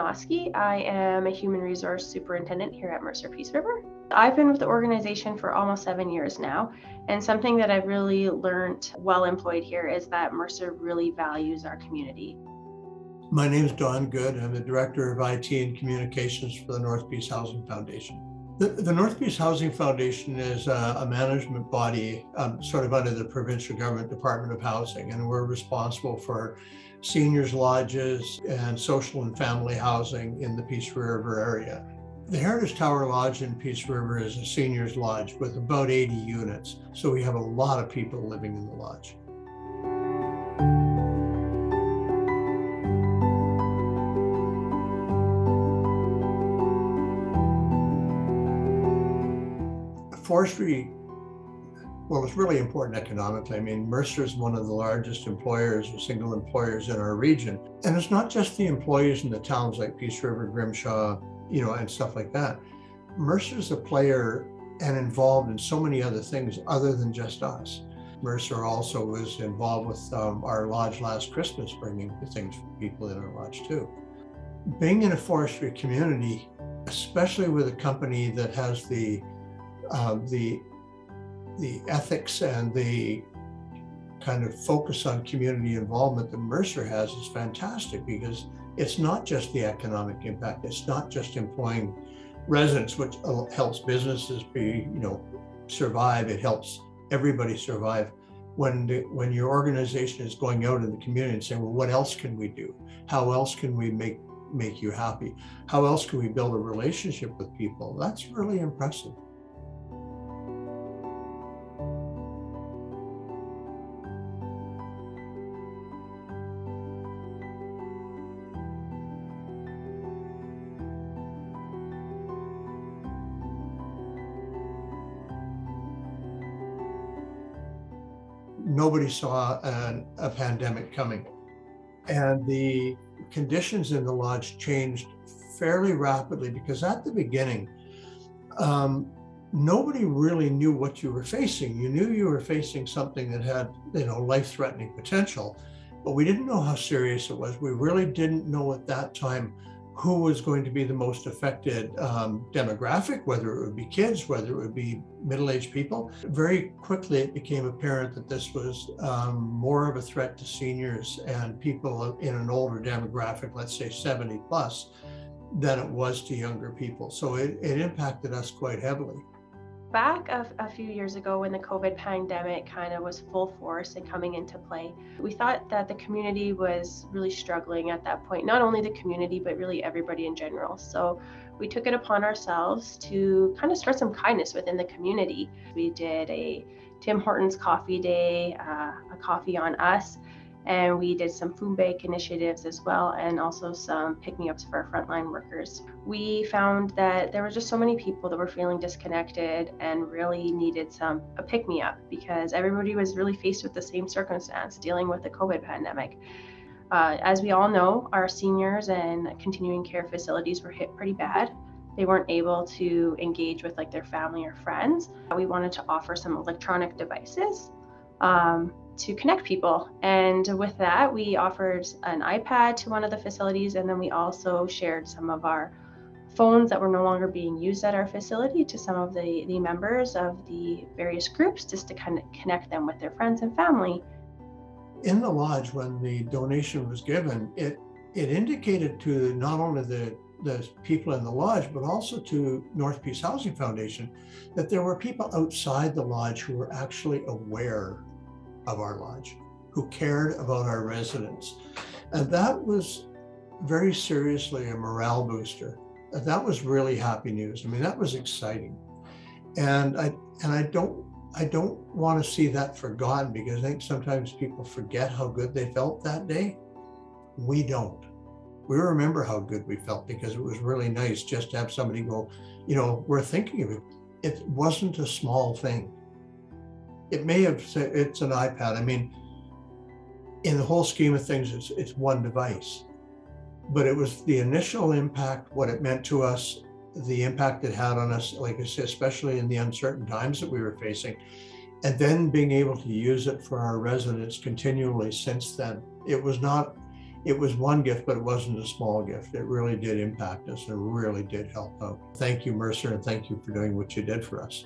Oski. I am a human resource superintendent here at Mercer Peace River. I've been with the organization for almost 7 years now, and something that I've really learned while employed here is that Mercer really values our community. My name is Don Good. I'm the Director of IT and Communications for the North Peace Housing Foundation. The North Peace Housing Foundation is a management body sort of under the provincial government Department of Housing, and we're responsible for seniors lodges and social and family housing in the Peace River area. The Heritage Tower Lodge in Peace River is a seniors lodge with about 80 units, so we have a lot of people living in the lodge. Forestry, well, it's really important economically. I mean, Mercer is one of the largest employers or single employers in our region. And it's not just the employees in the towns like Peace River, Grimshaw, and stuff like that. Mercer's a player and involved in so many other things other than just us. Mercer also was involved with our lodge last Christmas, bringing things for people in our lodge too. Being in a forestry community, especially with a company that has the ethics and the kind of focus on community involvement that Mercer has is fantastic, because it's not just the economic impact. It's not just employing residents, which helps businesses survive. It helps everybody survive. When your organization is going out in the community and saying, well, what else can we do? How else can we make you happy? How else can we build a relationship with people? That's really impressive. Nobody saw a pandemic coming, and the conditions in the lodge changed fairly rapidly, because at the beginning, nobody really knew what you were facing. You knew you were facing something that had, life-threatening potential, but we didn't know how serious it was. We really didn't know at that time who was going to be the most affected demographic, whether it would be kids, whether it would be middle-aged people. Very quickly, it became apparent that this was more of a threat to seniors and people in an older demographic, let's say 70 plus, than it was to younger people. So it impacted us quite heavily. Back a few years ago, when the COVID pandemic kind of was full force and coming into play, we thought that the community was really struggling at that point. Not only the community, but really everybody in general. So we took it upon ourselves to kind of spread some kindness within the community. We did a Tim Hortons coffee day, a coffee on us, and we did some food bank initiatives as well, and also some pick-me-ups for our frontline workers. We found that there were just so many people that were feeling disconnected and really needed a pick-me-up, because everybody was really faced with the same circumstance, dealing with the COVID pandemic. As we all know, our seniors and continuing care facilities were hit pretty bad. They weren't able to engage with their family or friends. We wanted to offer some electronic devices to connect people. And with that, we offered an iPad to one of the facilities, and then we also shared some of our phones that were no longer being used at our facility to some of the members of the various groups, just to kind of connect them with their friends and family. In the lodge, when the donation was given, it indicated to not only the people in the lodge, but also to North Peace Housing Foundation, that there were people outside the lodge who were actually aware of our lodge, who cared about our residents. And that was very seriously a morale booster. That was really happy news. I mean, that was exciting. And I don't want to see that forgotten, because I think sometimes people forget how good they felt that day. We don't. We remember how good we felt, because it was really nice just to have somebody go, we're thinking of it. It wasn't a small thing. It may have said it's an iPad. I mean, in the whole scheme of things, it's one device. But it was the initial impact, what it meant to us, the impact it had on us, like I said, especially in the uncertain times that we were facing, and then being able to use it for our residents continually since then. It was not it was one gift, but it wasn't a small gift. It really did impact us and really did help out. Thank you, Mercer, and thank you for doing what you did for us.